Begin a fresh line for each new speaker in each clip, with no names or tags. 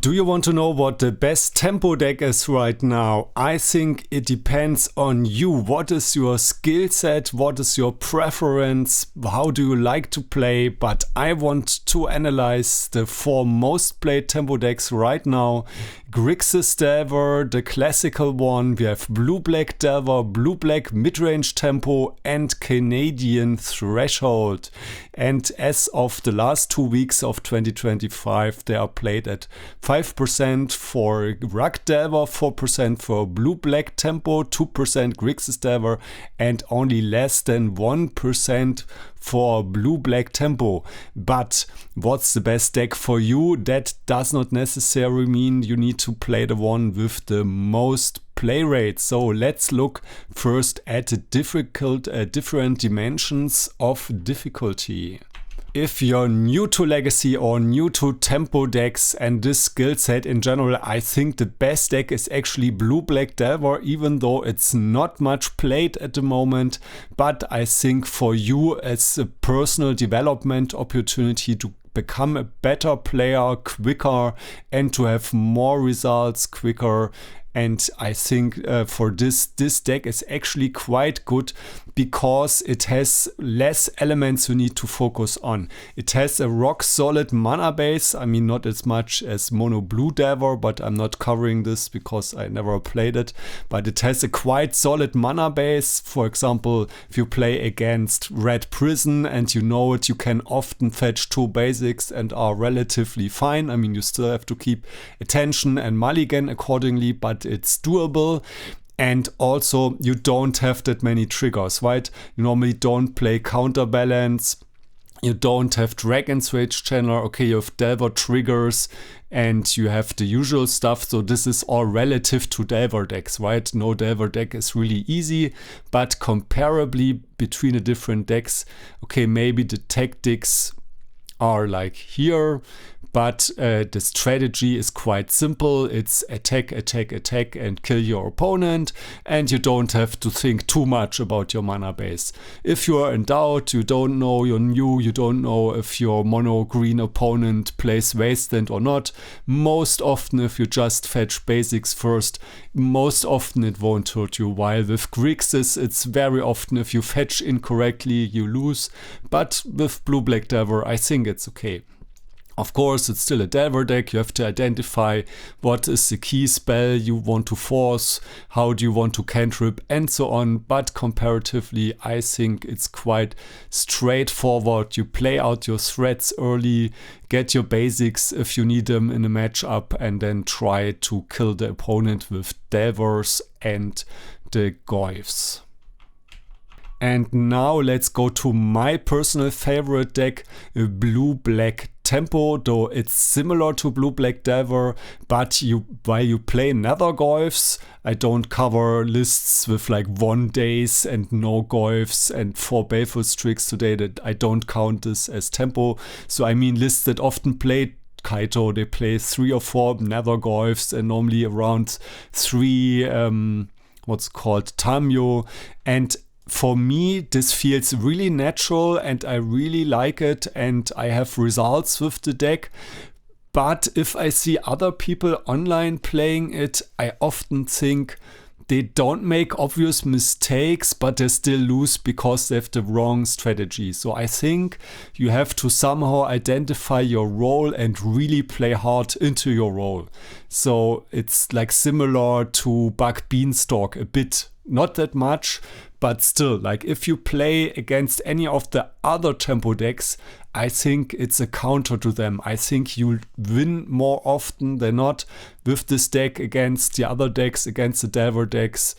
Do you want to know what the best tempo deck is right now? I think it depends on you. What is your skill set? What is your preference? How do you like to play? But I want to analyze the 4 most played tempo decks right now. Grixis Delver, the classical one. We have Blue-Black Delver, Blue-Black Midrange Tempo, and Canadian Threshold. And as of the last 2 weeks of 2025, they are played at 5% for Rug Delver, 4% for Blue-Black Tempo, 2% Grixis Delver, and only less than 1% for Blue-Black Tempo. But what's the best deck for you? That does not necessarily mean you need to play the one with the most play rate. So let's look first at the different dimensions of difficulty. If you're new to Legacy or new to tempo decks and this skill set in general, I think the best deck is actually Blue-Black Delver, even though it's not much played at the moment. But I think for you as a personal development opportunity to become a better player quicker and to have more results quicker. And I think for this deck is actually quite good because it has less elements you need to focus on. It has a rock solid mana base. I mean, not as much as Mono Blue Delver, but I'm not covering this because I never played it. But it has a quite solid mana base. For example, if you play against Red Prison and you know it, you can often fetch 2 basics and are relatively fine. I mean, you still have to keep attention and mulligan accordingly, but it's doable. And also you don't have that many triggers, right? You normally don't play Counterbalance. You don't have Dragon's Rage Channeler. Okay, you have Delver triggers and you have the usual stuff. So this is all relative to Delver decks, right? No Delver deck is really easy, but comparably between the different decks, okay, maybe the tactics are like here, but the strategy is quite simple. It's attack, attack, attack and kill your opponent, and you don't have to think too much about your mana base. If you are in doubt, you don't know, you're new, you don't know if your mono green opponent plays Wasteland or not, most often if you just fetch basics first, most often it won't hurt you. While with Grixis, it's very often if you fetch incorrectly, you lose. But with Blue-Black Delver, I think it's okay. Of course, it's still a Delver deck. You have to identify what is the key spell you want to force, how do you want to cantrip, and so on. But comparatively, I think it's quite straightforward. You play out your threats early, get your basics if you need them in a matchup, and then try to kill the opponent with Delvers and the Goyfs. And now let's go to my personal favorite deck, Blue-Black Tempo, though it's similar to Blue-Black Delver, but while you play Nether Goyfs, I don't cover lists with like 1 days and no Goyfs and 4 Baleful Strix today, that I don't count this as tempo. So I mean lists that often play Kaito, they play 3 or 4 Nether Goyfs and normally around 3 what's called Tamyo. And for me, this feels really natural and I really like it and I have results with the deck. But if I see other people online playing it, I often think they don't make obvious mistakes, but they still lose because they have the wrong strategy. So I think you have to somehow identify your role and really play hard into your role. So it's like similar to Bug Beanstalk a bit. Not that much, but still, like if you play against any of the other tempo decks, I think it's a counter to them. I think you'll win more often than not with this deck against the other decks, against the Delver decks,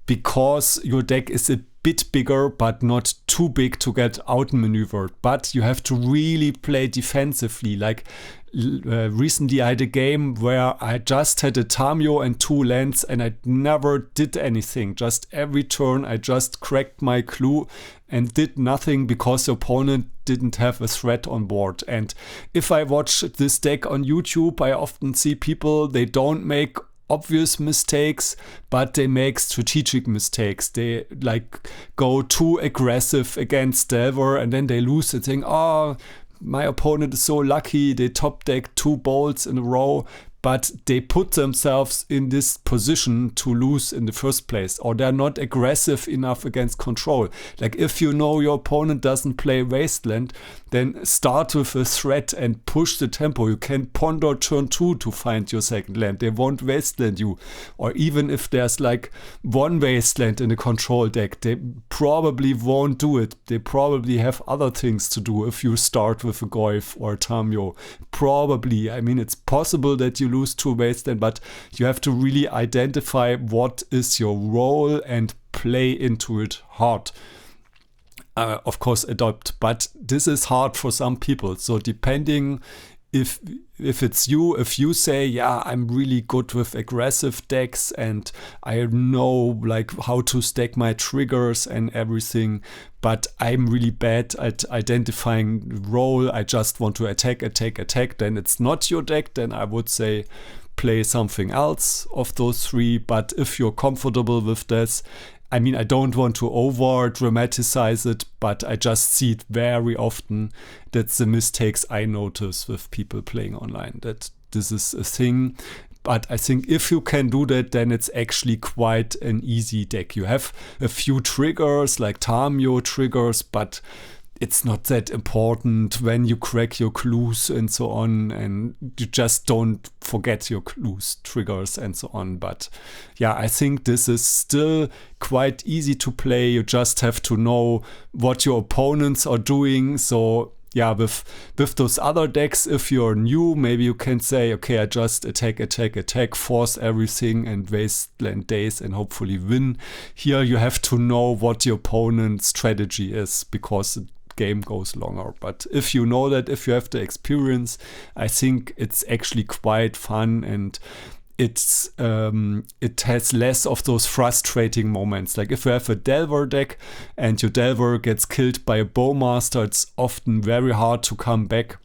because your deck is a bit bigger, but not too big to get outmaneuvered. But you have to really play defensively. Like recently I had a game where I just had a Tamyo and 2 lands and I never did anything. Just every turn I just cracked my clue and did nothing because the opponent didn't have a threat on board. And if I watch this deck on YouTube, I often see people, they don't make obvious mistakes, but they make strategic mistakes. They like go too aggressive against Delver and then they lose and think, oh, my opponent is so lucky, they top deck 2 bolts in a row. but they put themselves in this position to lose in the first place, or they're not aggressive enough against control. Like if you know your opponent doesn't play Wasteland, then start with a threat and push the tempo. You can ponder turn 2 to find your second land. They won't Wasteland you. Or even if there's like one Wasteland in a control deck, they probably won't do it. They probably have other things to do if you start with a Goyf or a Tamio. Probably. I mean, it's possible that you lose to Wasteland, but you have to really identify what is your role and play into it hard. Of course, adopt, but this is hard for some people. So depending if it's you, if you say, yeah, I'm really good with aggressive decks and I know like how to stack my triggers and everything, but I'm really bad at identifying role, I just want to attack, then it's not your deck. Then I would say play something else of those three. But if you're comfortable with this, I mean, I don't want to over dramatize it, but I just see it very often. That's the mistakes I notice with people playing online, that this is a thing. But I think if you can do that, then it's actually quite an easy deck. You have a few triggers, like Tamio triggers, but it's not that important when you crack your clues and so on, and you just don't forget your clues, triggers and so on. But yeah, I think this is still quite easy to play. You just have to know what your opponents are doing. So yeah, with those other decks, if you're new, maybe you can say, okay, I just attack, force everything and Wasteland Days and hopefully win. Here you have to know what your opponent's strategy is, because game goes longer. But if you know that, if you have the experience, I think it's actually quite fun, and it has less of those frustrating moments. Like if you have a Delver deck and your Delver gets killed by a Bowmaster, it's often very hard to come back.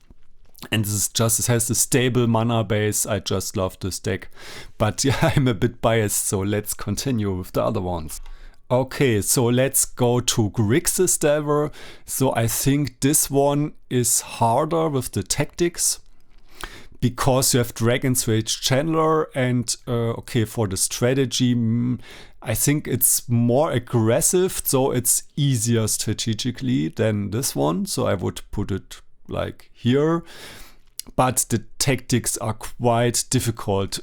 And it has a stable mana base. I just love this deck. But yeah, I'm a bit biased, so let's continue with the other ones. Okay, so let's go to Grixis Delver. So I think this one is harder with the tactics, because you have Dragon's Rage Channeler, and okay, for the strategy, I think it's more aggressive, so it's easier strategically than this one. So I would put it like here. But the tactics are quite difficult,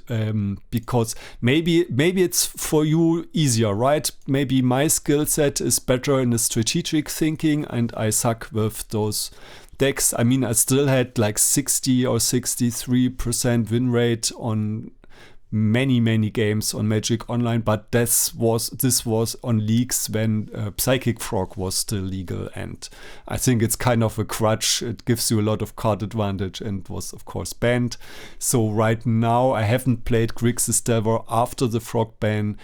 because maybe it's for you easier, right? Maybe my skill set is better in the strategic thinking and I suck with those decks. I mean, I still had like 60 or 63% win rate on many games on Magic Online, but this was on leagues when Psychic Frog was still legal, and I think it's kind of a crutch. It gives you a lot of card advantage and was of course banned. So right now I haven't played Grixis Delver after the Frog ban,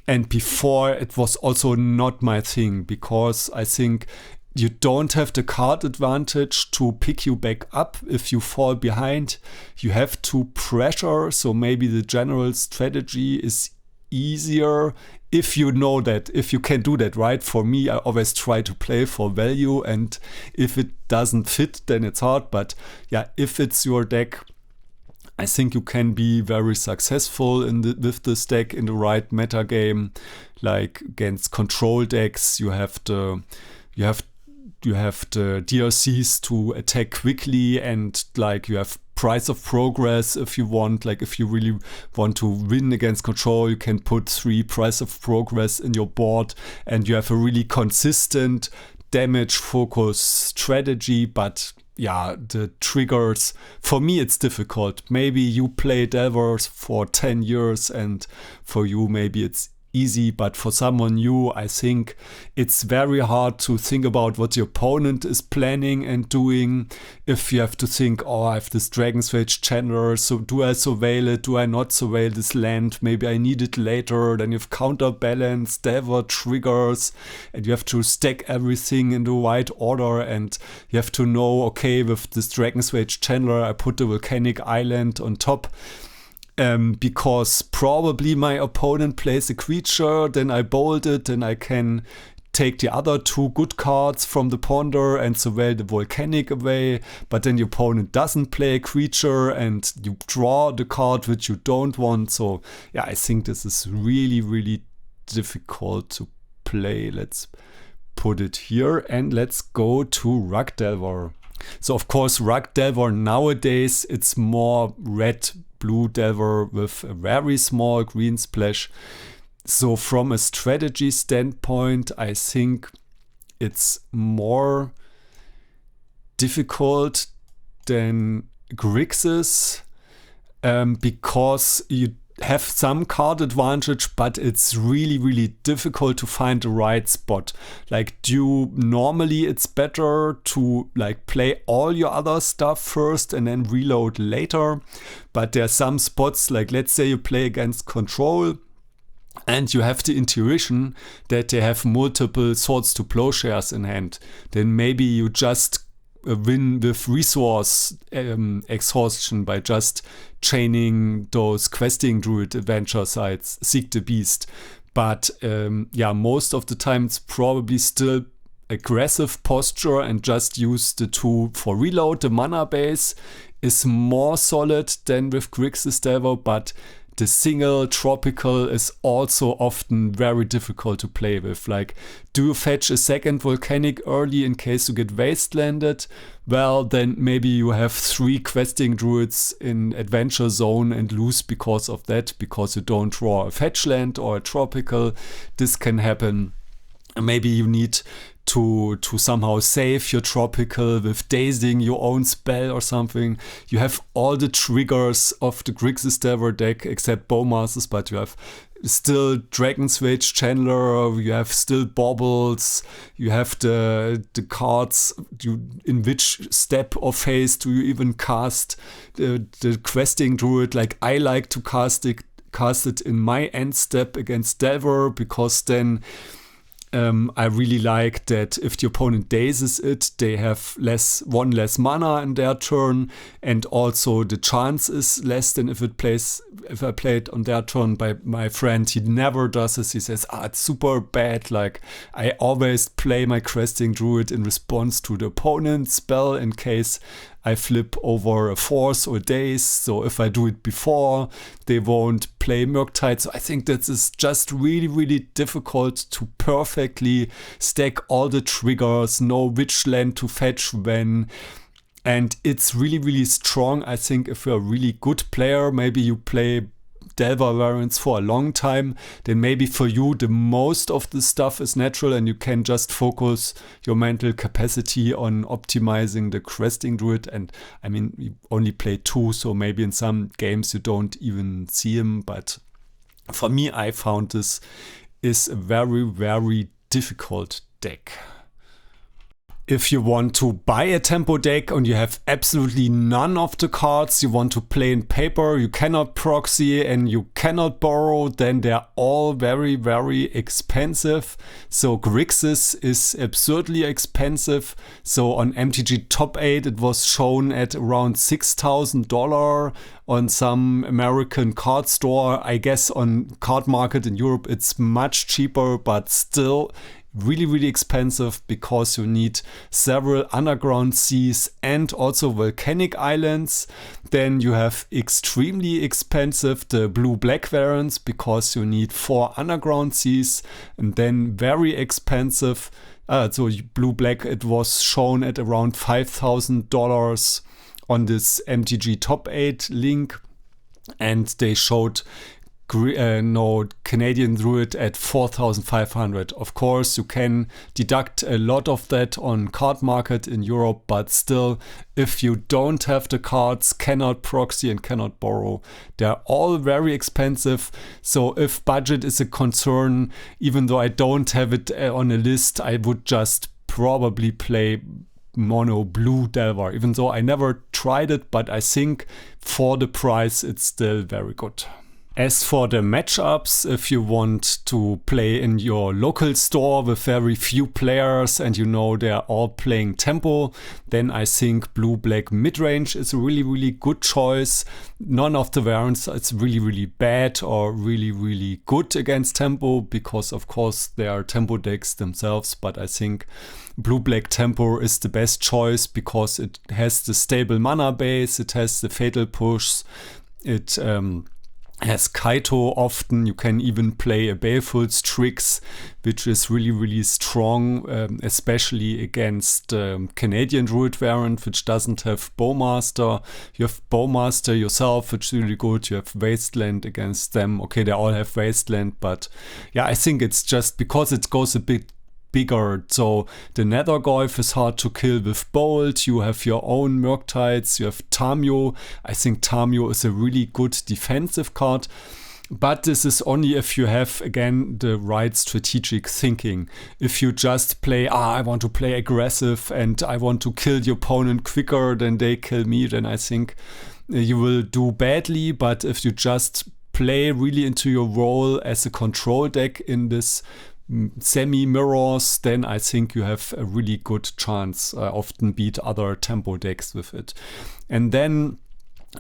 and before it was also not my thing, because I think you don't have the card advantage to pick you back up if you fall behind. You have to pressure, so maybe the general strategy is easier if you know that, if you can do that, right? For me, I always try to play for value, and if it doesn't fit, then it's hard. But yeah, if it's your deck, I think you can be very successful with this deck in the right meta game. Like against control decks, you have the DRCs to attack quickly, and like you have Price of Progress if you want. Like if you really want to win against control, you can put 3 Price of Progress in your board, and you have a really consistent damage focus strategy. But yeah, the triggers, for me it's difficult. Maybe you play Delvers for 10 years and for you maybe it's easy, but for someone new, I think it's very hard to think about what your opponent is planning and doing. If you have to think, oh, I have this Dragon's Rage Channeler, so do I surveil it? Do I not surveil this land? Maybe I need it later. Then you have counterbalance, Delver triggers, and you have to stack everything in the right order, and you have to know, okay, with this Dragon's Rage Channeler, I put the Volcanic Island on top. Because probably my opponent plays a creature, then I bolt it, then I can take the other 2 good cards from the ponder and surveil the volcanic away, but then your opponent doesn't play a creature and you draw the card which you don't want. So yeah, I think this is really, really difficult to play. Let's put it here and let's go to Rug Delver. So of course Rug Delver nowadays it's more red-blue Delver with a very small green splash. So from a strategy standpoint, I think it's more difficult than Grixis because you have some card advantage, but it's really, really difficult to find the right spot. Like normally it's better to like play all your other stuff first and then reload later. But there are some spots, like let's say you play against control and you have the intuition that they have multiple Swords to Plowshares in hand. Then maybe you just win with resource exhaustion by just chaining those questing druid adventure sites, Seek the Beast. But yeah, most of the time it's probably still aggressive posture and just use the 2 for reload. The mana base is more solid than with Grixis Delver, but the single tropical is also often very difficult to play with. Like, do you fetch a second volcanic early in case you get wastelanded? Well, then maybe you have 3 questing druids in adventure zone and lose because of that, because you don't draw a fetch land or a tropical. This can happen. Maybe you need to somehow save your tropical with dazing your own spell or something. You have all the triggers of the Grixis Delver deck except Bowmasters, but you have still Dragon's Rage Chandler, you have still Baubles, you have the cards, in which step or phase do you even cast the questing druid. Like, I like to cast it in my end step against Delver, because then I really like that if the opponent dazes it, they have one less mana in their turn, and also the chance is less than if I play it on their turn. By my friend, he never does this. He says, it's super bad. Like, I always play my questing druid in response to the opponent's spell in case I flip over a force or daze. So if I do it before, they won't play Murktide. So I think that is just really, really difficult to perfectly stack all the triggers, know which land to fetch when. And it's really, really strong. I think if you're a really good player, maybe you play Delver variants for a long time, then maybe for you the most of the stuff is natural and you can just focus your mental capacity on optimizing the questing druid. And I mean, you only play 2, so maybe in some games you don't even see him. But for me, I found this is a very, very difficult deck. If you want to buy a tempo deck and you have absolutely none of the cards you want to play in paper, you cannot proxy and you cannot borrow, then they're all very, very expensive. So Grixis is absurdly expensive. So on MTG Top 8 it was shown at around $6,000 on some American card store. I guess on Card Market in Europe it's much cheaper, but still really, really expensive, because you need several underground seas and also volcanic islands. Then you have extremely expensive the blue-black variants, because you need 4 underground seas, and then very expensive. So blue-black, it was shown at around $5,000 on this MTG Top 8 link, and they showed Canadian Druid at 4,500. Of course, you can deduct a lot of that on Card Market in Europe, but still, if you don't have the cards, cannot proxy and cannot borrow, they're all very expensive. So if budget is a concern, even though I don't have it on a list, I would just probably play mono blue Delver, even though I never tried it, but I think for the price it's still very good. As for the matchups, if you want to play in your local store with very few players and you know they're all playing tempo, then I think blue-black midrange is a really, really good choice. None of the variants is really, really bad or really, really good against tempo because, of course, they are tempo decks themselves, but I think blue-black tempo is the best choice because it has the stable mana base, it has the fatal push, it has Kaito often. You can even play a Baleful's Tricks, which is really, really strong, especially against Canadian Druid variant, which doesn't have Bowmaster. You have Bowmaster yourself, which is really good. You have Wasteland against them. Okay, they all have Wasteland, but yeah, I think it's just because it goes a bit bigger. So the Nethergoyf is hard to kill with Bolt. You have your own Murktides. You have Tamio. I think Tamio is a really good defensive card. But this is only if you have, again, the right strategic thinking. If you just play, I want to play aggressive and I want to kill the opponent quicker than they kill me, then I think you will do badly. But if you just play really into your role as a control deck in this semi-mirrors, then I think you have a really good chance. I often beat other tempo decks with it. And then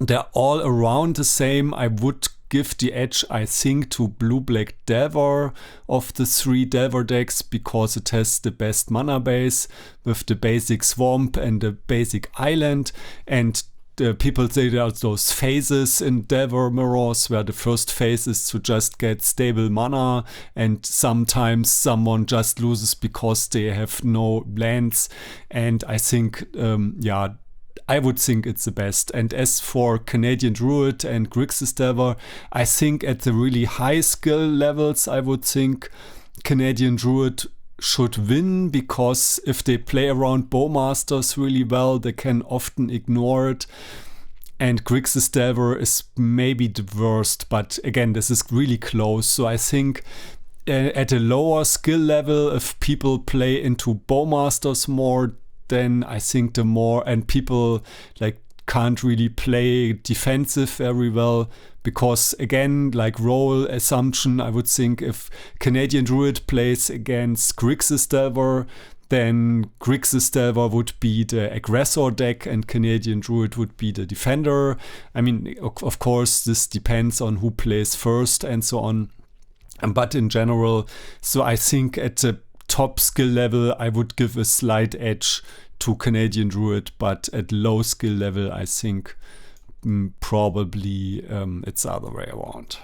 they're all around the same. I would give the edge, I think, to blue-black Delver of the 3 Delver decks because it has the best mana base with the basic swamp and the basic island. And people say there are those phases in Delver Mirrors where the first phase is to just get stable mana and sometimes someone just loses because they have no lands, and I think I would think it's the best. And as for Canadian Druid and Grixis Delver, I think at the really high skill levels I would think Canadian Druid should win, because if they play around Bowmasters really well, they can often ignore it. And Grixis Delver is maybe the worst, but again, this is really close. So I think at a lower skill level, if people play into Bowmasters more, then I think the more, and people like can't really play defensive very well, because again, like role assumption, I would think if Canadian Druid plays against Grixis Delver, then Grixis Delver would be the aggressor deck and Canadian Druid would be the defender. I mean, of course, this depends on who plays first and so on. But in general, so I think at the top skill level, I would give a slight edge to Canadian Druid, but at low skill level, I think probably it's the other way around.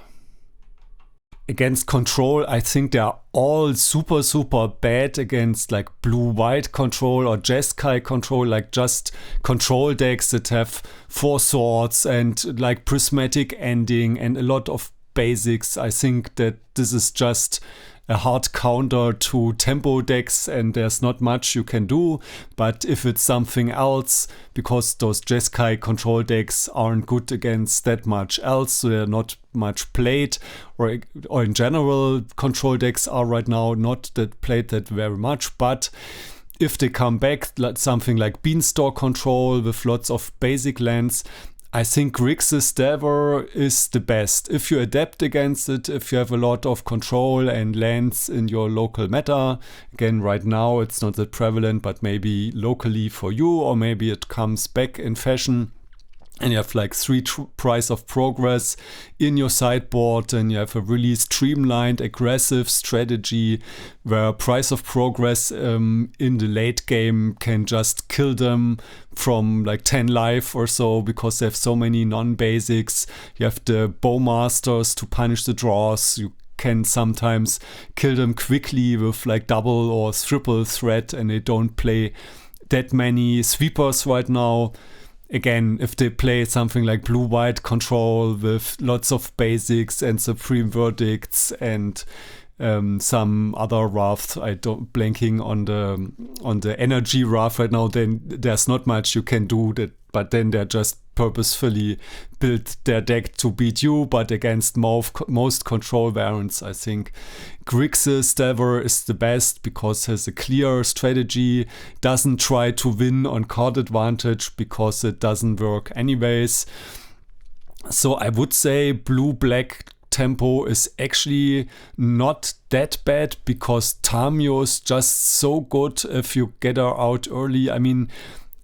Against control, I think they are all super, super bad against like blue-white control or Jeskai control, like just control decks that have 4 swords and like prismatic ending and a lot of basics. I think that this is just a hard counter to tempo decks and there's not much you can do. But if it's something else, because those Jeskai control decks aren't good against that much else, so they're not much played, or in general control decks are right now not that played that very much. But if they come back, like something like Beanstalk control with lots of basic lands, I think Grixis Delver is the best. If you adapt against it, if you have a lot of control and lands in your local meta, again, right now it's not that prevalent, but maybe locally for you, or maybe it comes back in fashion. And you have like 3 Price of Progress in your sideboard, and you have a really streamlined, aggressive strategy where Price of Progress in the late game can just kill them from like 10 life or so, because they have so many non-basics. You have the Bowmasters to punish the draws. You can sometimes kill them quickly with like double or triple threat, and they don't play that many sweepers right now. Again, if they play something like blue-white control with lots of basics and supreme verdicts and some other wrath, I don't blanking on the energy wrath right now, then there's not much you can do that. But then they're just purposefully built their deck to beat you. But against most control variants, I think Grixis Delver is the best because it has a clear strategy, doesn't try to win on card advantage because it doesn't work anyways. So I would say blue-black tempo is actually not that bad because Tamio is just so good if you get her out early. I mean,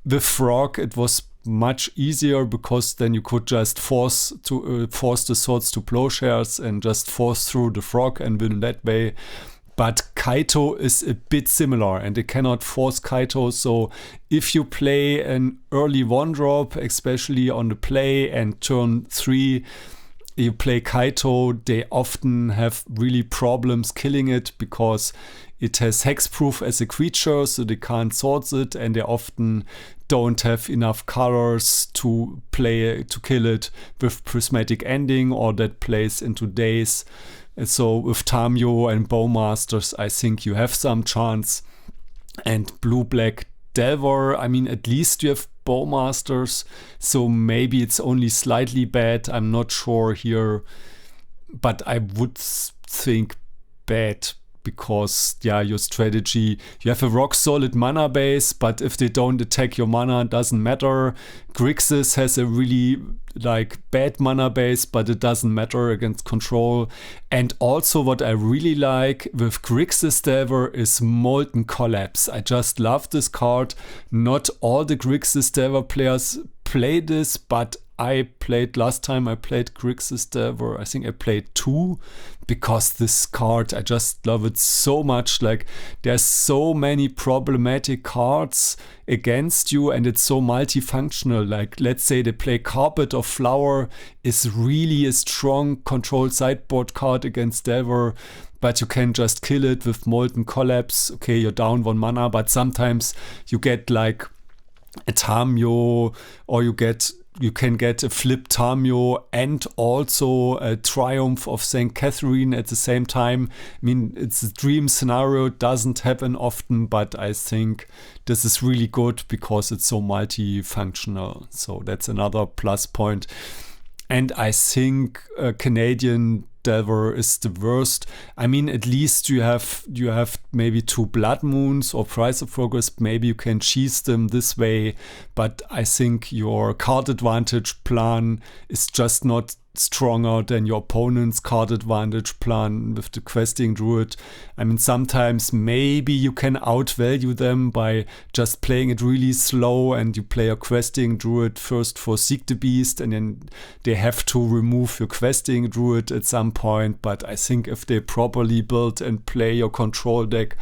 with Frog it was much easier because then you could just force the swords to plowshares and just force through the Frog and win that way. But Kaito is a bit similar and they cannot force Kaito, so if you play an early 1-drop, especially on the play, and turn 3 you play Kaito, they often have really problems killing it because it has hexproof as a creature, so they can't swords it, and they often don't have enough colors to kill it with prismatic ending, or that plays into days. And so with Tamio and Bowmasters, I think you have some chance. And blue-black Delver, I mean, at least you have Bowmasters, so maybe it's only slightly bad. I'm not sure here, but I would think bad because, yeah, your strategy, you have a rock solid mana base, but if they don't attack your mana, it doesn't matter. Grixis has a really bad mana base, but it doesn't matter against control. And also what I really like with Grixis Delver is Molten Collapse. I just love this card. Not all the Grixis Delver players play this, but last time I played Grixis Delver, I think I played 2, because this card, I just love it so much. Like, there's so many problematic cards against you and it's so multifunctional. Like, let's say they play Carpet of Flower is really a strong control sideboard card against Delver, but you can just kill it with Molten Collapse. Okay, you're down 1 mana, but sometimes you get like a Tamio, or you can get a flip Tamio and also a Triumph of St. Catherine at the same time. I mean, it's a dream scenario, it doesn't happen often, but I think this is really good because it's so multifunctional. So that's another plus point. And I think Canadian Delver is the worst. I mean, at least you have maybe 2 Blood Moons or Price of Progress. Maybe you can cheese them this way, but I think your card advantage plan is just not stronger than your opponent's card advantage plan with the Questing Druid. I mean, sometimes maybe you can outvalue them by just playing it really slow, and you play a Questing Druid first for Seek the Beast, and then they have to remove your Questing Druid at some point. But I think if they properly build and play your control deck,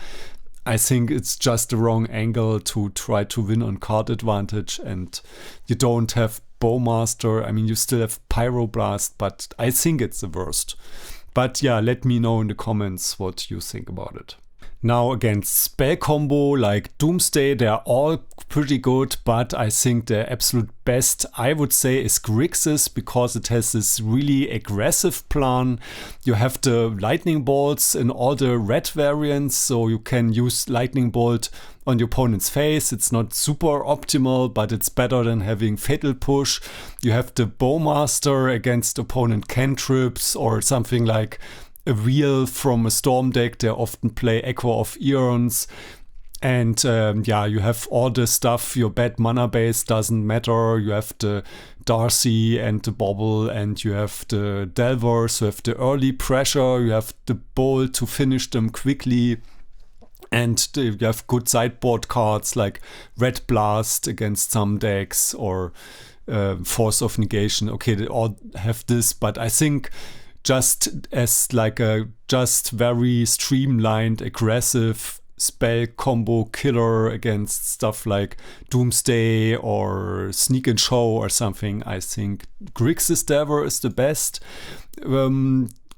I think it's just the wrong angle to try to win on card advantage, and you don't have Bowmaster. I mean, you still have Pyroblast, but I think it's the worst. But yeah, let me know in the comments what you think about it. Now, against spell combo like Doomsday, they're all pretty good, but I think the absolute best, I would say, is Grixis, because it has this really aggressive plan. You have the lightning bolts in all the red variants, so you can use lightning bolt on your opponent's face. It's not super optimal, but it's better than having Fatal Push. You have the Bowmaster against opponent cantrips, or something like a wheel from a Storm deck. They often play Echo of Eons. And yeah, you have all the stuff. Your bad mana base doesn't matter. You have the Darcy and the Bobble, and you have the Delver, so you have the early pressure. You have the Bolt to finish them quickly. And you have good sideboard cards like Red Blast against some decks, or Force of Negation. Okay, they all have this, but I think just as like a just very streamlined, aggressive spell combo killer against stuff like Doomsday or Sneak and Show or something, I think Grixis Delver is the best.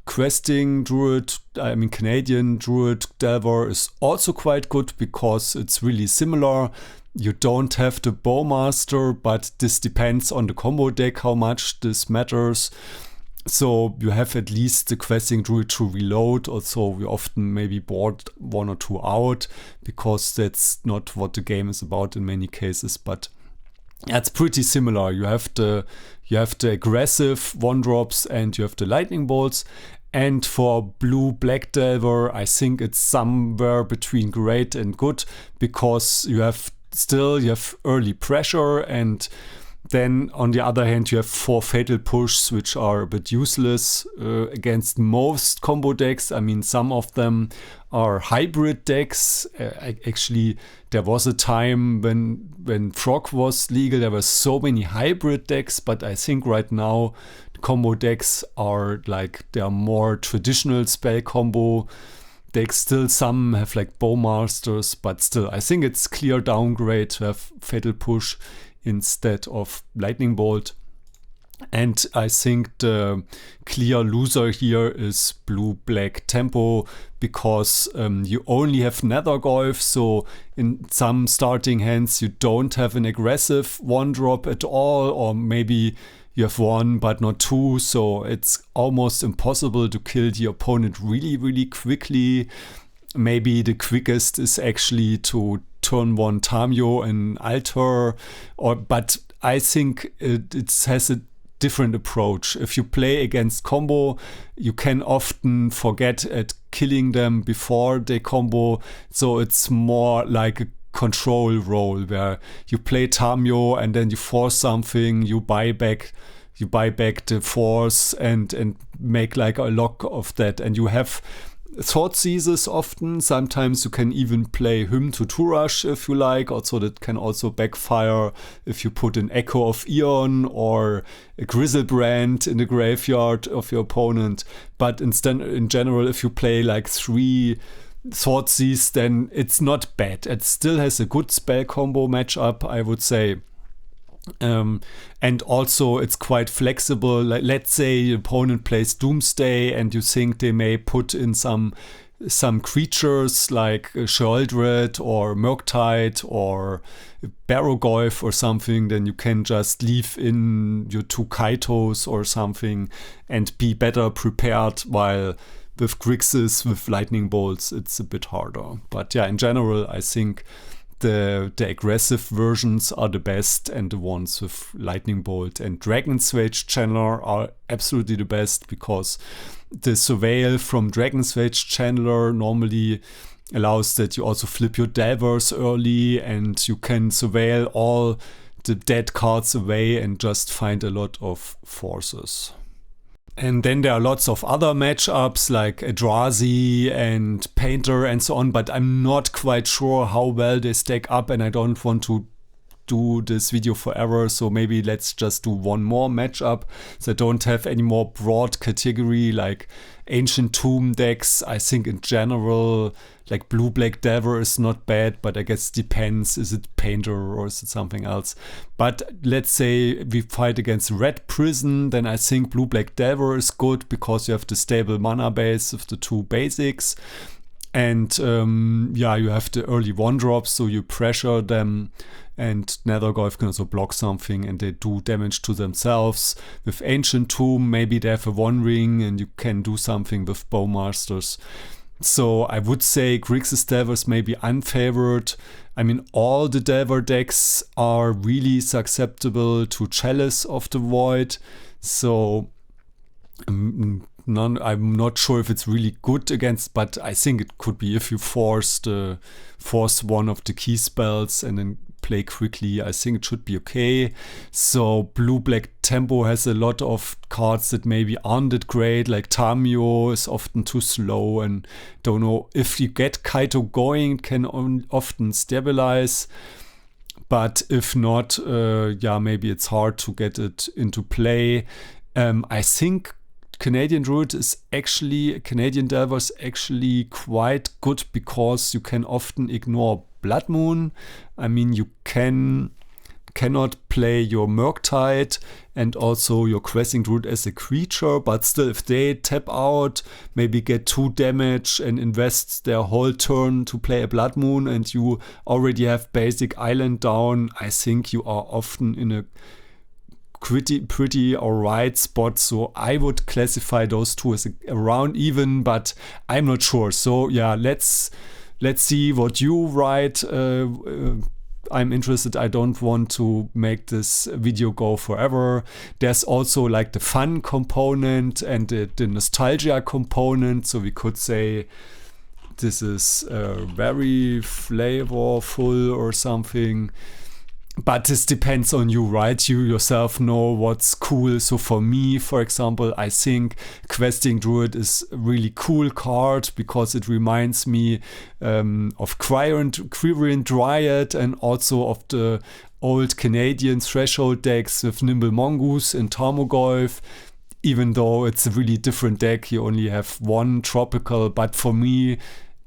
Questing Druid, I mean Canadian Druid Delver is also quite good because it's really similar. You don't have the Bowmaster, but this depends on the combo deck how much this matters. So you have at least the Questing Druid to reload. Also, we often maybe board 1 or 2 out, because that's not what the game is about in many cases. But it's pretty similar. You have the aggressive 1-drops and you have the lightning bolts. And for blue-black Delver, I think it's somewhere between great and good, because you have early pressure, and Then on the other hand, you have 4 Fatal Pushs, which are a bit useless against most combo decks. I mean, some of them are hybrid decks. Actually, there was a time when Frog was legal, there were so many hybrid decks, but I think right now combo decks are like, they are more traditional spell combo decks. Still some have like Bowmasters, but still I think it's clear downgrade to have Fatal Push instead of Lightning Bolt. And I think the clear loser here is blue-black tempo, because you only have Nethergolf, so in some starting hands you don't have an aggressive 1-drop at all, or maybe you have 1 but not 2, so it's almost impossible to kill the opponent really, really quickly. Maybe the quickest is actually to turn 1 Tamio and alter, but I think it has a different approach. If you play against combo, you can often forget at killing them before they combo, so it's more like a control role where you play Tamio and then you force something, you buy back the force and make like a lock of that, and you have Thought Seizes often. Sometimes you can even play Hymn to Turush if you like, also that can also backfire if you put an Echo of Eon or a Grizzlebrand in the graveyard of your opponent. But instead, in general, if you play like 3 Thoughtseize, then it's not bad. It still has a good spell combo matchup, I would say. And also it's quite flexible. Like, let's say the opponent plays Doomsday and you think they may put in some creatures like Sheoldred or Murktide or Barrowgolf or something, then you can just leave in your 2 Kaitos or something and be better prepared, while with Grixis, with Lightning Bolts, it's a bit harder. But yeah, in general, I think the aggressive versions are the best, and the ones with Lightning Bolt and Dragon's Rage Channeler are absolutely the best, because the Surveil from Dragon's Rage Channeler normally allows that you also flip your Delvers early, and you can surveil all the dead cards away and just find a lot of forces. And then there are lots of other matchups like Eldrazi and Painter and so on, but I'm not quite sure how well they stack up, and I don't want to do this video forever, so maybe let's just do one more matchup, so I don't have any more broad category like Ancient Tomb decks. I think in general, like blue-black Delver is not bad, but I guess depends, is it Painter or is it something else? But let's say we fight against Red Prison, then I think blue-black Delver is good, because you have the stable mana base of the 2 basics. And yeah, you have the early 1-drops, so you pressure them, and Nethergolf can also block something and they do damage to themselves. With Ancient Tomb, maybe they have a 1-ring and you can do something with Bowmasters. So I would say Grixis Delvers may be unfavored. I mean, all the Delver decks are really susceptible to Chalice of the Void, so I'm not sure if it's really good against, but I think it could be if you force one of the key spells and then play quickly. I think it should be okay. So blue-black tempo has a lot of cards that maybe aren't that great, like Tamio is often too slow, and don't know if you get Kaito going, it can often stabilize. But if not, yeah, maybe it's hard to get it into play. I think Canadian Delver is actually quite good, because you can often ignore Blood Moon. I mean, you cannot play your Murktide and also your Questing Druid as a creature, but still, if they tap out, maybe get 2 damage and invest their whole turn to play a Blood Moon, and you already have basic island down, I think you are often in a pretty alright spot. So I would classify those 2 as around even, but I'm not sure. So yeah, let's see what you write. I'm interested. I don't want to make this video go forever. There's also like the fun component and the nostalgia component. So we could say this is very flavorful or something. but this depends on you, right? You yourself know what's cool. So for me, for example, I think Questing Druid is a really cool card because it reminds me of Quirion Dryad and also of the old Canadian Threshold decks with Nimble Mongoose and Tarmogoyf. Even though it's a really different deck, you only have one tropical, but for me,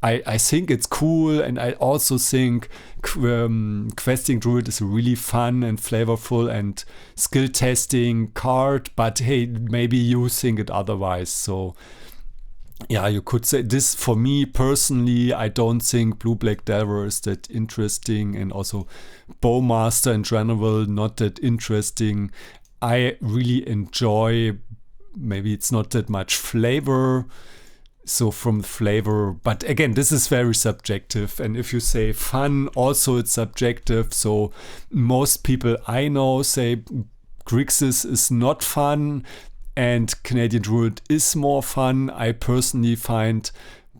I think it's cool, and I also think Questing Druid is a really fun and flavorful and skill testing card, but hey, maybe you think it otherwise. So yeah, you could say this. For me personally, I don't think Blue-Black Delver is that interesting, and also Bowmaster in general, not that interesting. I really enjoy, maybe it's not that much flavor. So from the flavor, but again, this is very subjective. And if you say fun, also it's subjective. So most people I know say Grixis is not fun and Canadian Druid is more fun. I personally find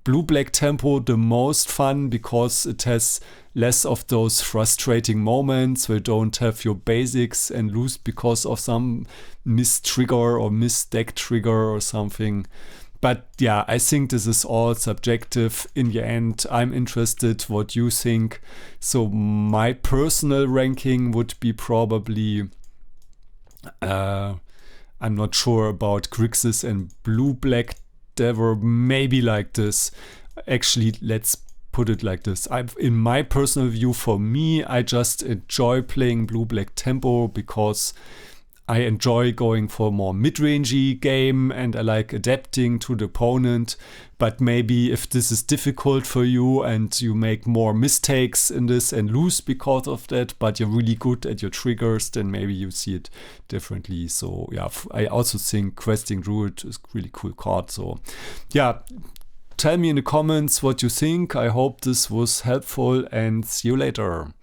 Blue-Black Tempo the most fun because it has less of those frustrating moments where you don't have your basics and lose because of some missed trigger or missed deck trigger or something. But yeah, I think this is all subjective. In the end, I'm interested what you think. So my personal ranking would be probably, I'm not sure about Grixis and Blue-Black Delver, maybe like this. Actually, let's put it like this. In my personal view, for me, I just enjoy playing Blue-Black Tempo because I enjoy going for a more mid-rangey game and I like adapting to the opponent. But maybe if this is difficult for you and you make more mistakes in this and lose because of that, but you're really good at your triggers, then maybe you see it differently. So yeah, I also think Questing Druid is a really cool card. So yeah, tell me in the comments what you think. I hope this was helpful and see you later.